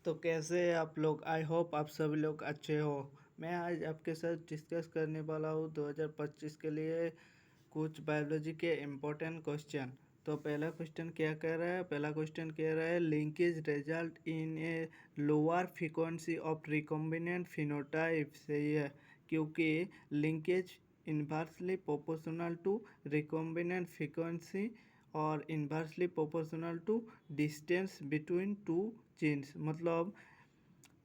तो कैसे हैं आप लोग। आई होप आप सभी लोग अच्छे हो। मैं आज आपके साथ डिस्कस करने वाला हूँ 2025 के लिए कुछ बायोलॉजी के इम्पोर्टेंट क्वेश्चन। तो पहला क्वेश्चन क्या कह रहा है, पहला क्वेश्चन कह रहा है linkage result in a lower frequency of recombinant phenotype. सही है, क्योंकि linkage inversely proportional to recombinant frequency और inversely proportional to distance between two genes. मतलब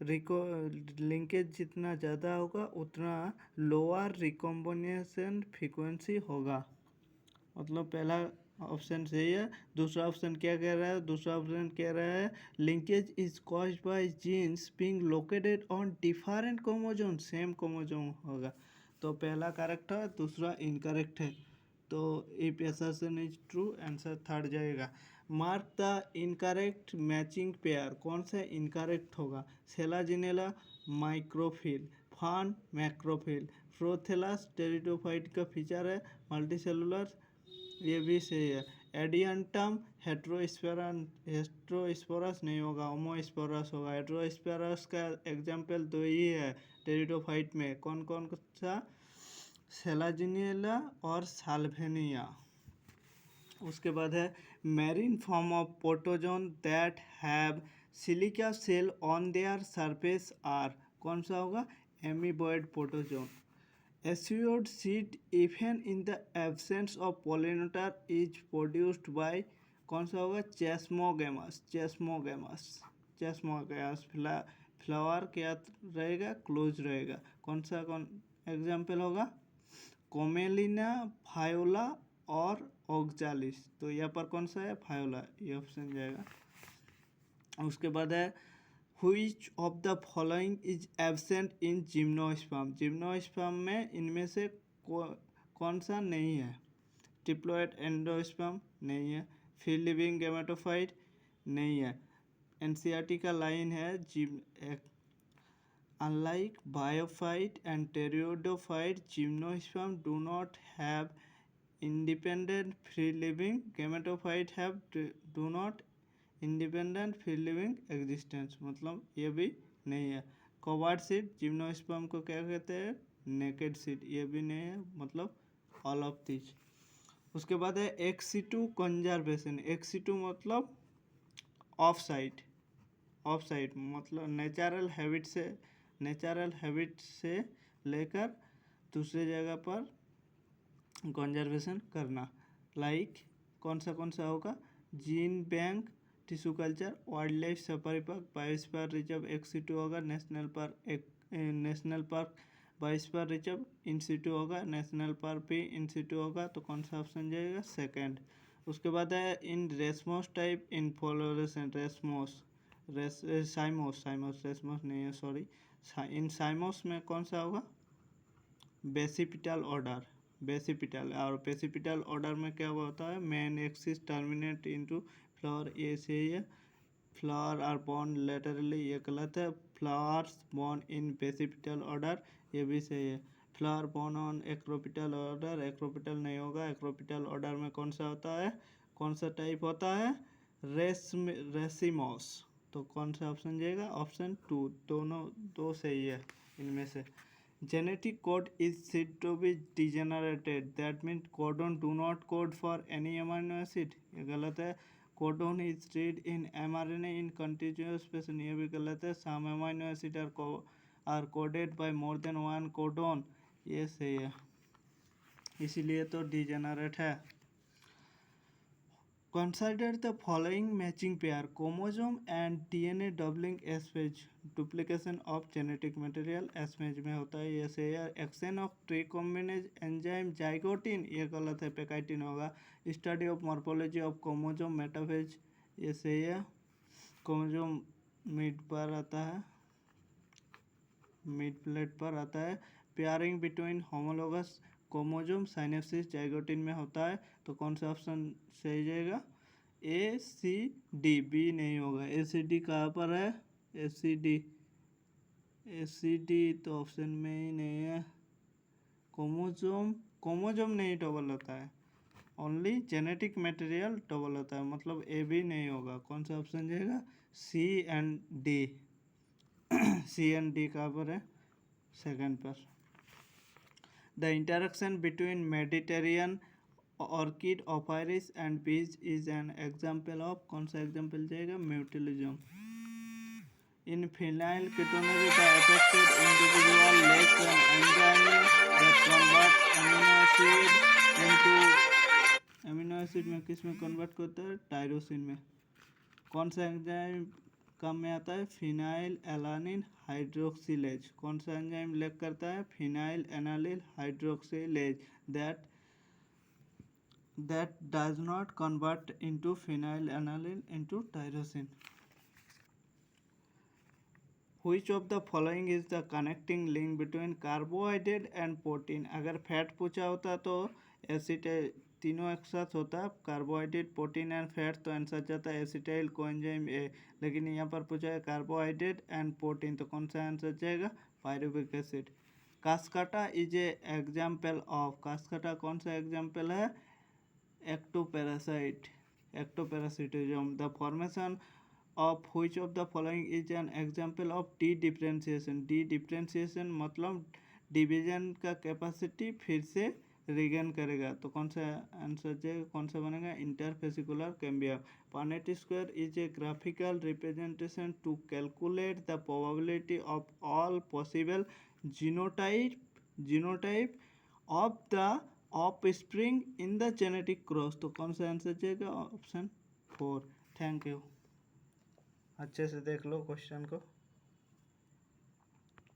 रिको लिंकेज जितना ज़्यादा होगा उतना लोअर रिकॉम्बिनेशन फ्रीक्वेंसी होगा। मतलब पहला ऑप्शन सही है। दूसरा ऑप्शन क्या कह रहा है, दूसरा ऑप्शन कह रहा है linkage is caused by genes being located on different chromosome, same chromosome होगा। तो पहला करेक्ट है, दूसरा इनकरेक्ट है। तो if assertion is true, answer third जाएगा। Mark the incorrect matching pair. कौन सा इनकरेक्ट होगा? Selaginella microphyll, fern macrophyll, prothallus pteridophyte का फीचर है मल्टीसेलुलर, ये भी सही है। एडियंटम हेट्रोस्पोरस नहीं होगा, होमोस्पोरस होगा। हेट्रोस्पोरस का एग्जाम्पल दो ही है टेरिडोफाइट में, कौन कौन सा? सेलाजिनेला और साल्वेनिया। उसके बाद है marine form of protozoan that have silica cell on their surface are. कौन सा होगा? Amoeboid protozoan. Assured seed even in the absence of pollinator is produced by, कौन सा होगा? Chasmogamous, chasmogamous, chasmogamous. फ्लावर क्या रहेगा? क्लोज रहेगा। कौन सा कौन एग्जाम्पल होगा? कोमेलिना, फायोला और ऑक्जालिस। तो यहाँ पर कौन सा है? फायोला, ये ऑप्शन जाएगा। उसके बाद है Which of the following is absent in gymnosperm? Gymnosperm में इनमें से कौन सा नहीं है? ट्रिप्लोइड एंडोस्पर्म नहीं है। फ्री लिविंग गैमेटोफाइट नहीं है। एनसीईआरटी का लाइन है Unlike biophyte and pteridophyte, gymnosperm do not have independent free-living. Gametophyte have do not independent free living existence, मतलब ये भी नहीं है। कवर्ड सीड जिम्नोस्पर्म को क्या कहते हैं? नेकेड सीड, ये भी नहीं है, मतलब ऑल ऑफ दिस। उसके बाद है एक्सिटू कंजर्वेशन। एक्सिटू मतलब ऑफ साइट, ऑफ साइट मतलब नेचुरल हैबिट से लेकर दूसरे जगह पर कंजर्वेशन करना। लाइक कौन सा होगा? Gene bank, tissue culture, wild life safari park, biosphere reserve ex situ होगा। National park biosphere reserve in situ होगा। नेशनल पार्क भी इन सिटू होगा। तो कौन सा ऑप्शन जाएगा? सेकंड। उसके बाद है इन रेसमोस टाइप इनफ्लोरेसेंट, साइमोस रेसमोस नहीं है, सॉरी। इन साइमोस में कौन सा होगा? Basipetal order, basipetal. और बेसिपिटल ऑर्डर में क्या होता है? Main axis terminate into flower, ये सही है। फ्लावर आर बॉर्न लेटरली, ये गलत है। Flowers born in basipetal order, ये भी सही है। Flower born on acropetal order, acropetal नहीं होगा। एक्रोपिटल ऑर्डर में कौन सा होता है? कौन सा टाइप होता है? रेसिमोस। तो कौन सा ऑप्शन जाएगा? Option two. दोनों दो सही है इनमें से। Genetic code is said to be degenerated. That means codon do not code for any amino acid. ये गलत है। Codon is read in mRNA in continuous fashion. ये भी गलत है। Some amino acid are coded by more than one codon. ये सही है, इसीलिए तो डिजेनरेट है। Consider the following matching pair: chromosome and DNA doubling asphage, duplication of genetic material asphage में होता है, ये सही है। एक्शन ऑफ ट्रीकॉम्बिनेज एंजाइम जाइगोटिन, ये गलत है, पेकाइटिन होगा। Study of morphology of chromosome metaphase, ये सही है। क्रोमोसोम मिड पर आता है, मिड प्लेट पर आता है। Pairing between homologous chromosome synapsis zygotene में होता है। तो कौन सा ऑप्शन सही जाएगा? ए सी डी, बी नहीं होगा। ए सी डी कहाँ पर है? ए सी डी तो ऑप्शन में ही नहीं है। क्रोमोसोम नहीं डबल होता है, ओनली जेनेटिक मटेरियल डबल होता है, मतलब ए भी नहीं होगा। कौन सा ऑप्शन जाएगा? C and D. C and D कहाँ पर है? सेकंड पर। The interaction between Mediterranean orchid Ophrys and bee is an example of, कौन सा एग्जाम्पल जाएगा? Mutualism. In phenylketonuria the affected individual lacks an enzyme that convert amino acid में किस में कन्वर्ट करता है? टायरोसिन में। कौन सा एंजाइम काम में आता है? Phenylalanine hydroxylase. कौन सा एंजाइम लैक करता है? Phenylalanine hydroxylase that does not convert into phenylalanine into tyrosine. Which of the following is the connecting link between carbohydrate and protein? अगर फैट पूछा होता तो एसिटाइल, तीनों एक साथ होता कार्बोहाइड्रेट प्रोटीन एंड फैट, तो आंसर जाता है एसिटाइल कोएंजाइम ए। लेकिन यहाँ पर पूछा है कार्बोहाइड्रेट एंड प्रोटीन, तो कौन सा आंसर जाएगा? Pyruvic acid. Cuscuta is a example of, Cuscuta कौन सा एग्जाम्पल है? ectoparasitism. The formation of which of the following is an example of D differentiation? D differentiation मतलब डिवीजन का कैपेसिटी फिर से रिगेन करेगा, तो कौन सा आंसर जाएगा? कौन सा बनेगा? Interfascicular cambium. Punnett square is a graphical representation to calculate the probability of all possible genotype of the offspring in the genetic cross, तो कौन सा आंसर जाएगा? ऑप्शन 4। Thank you. अच्छे से देख लो क्वेश्चन को।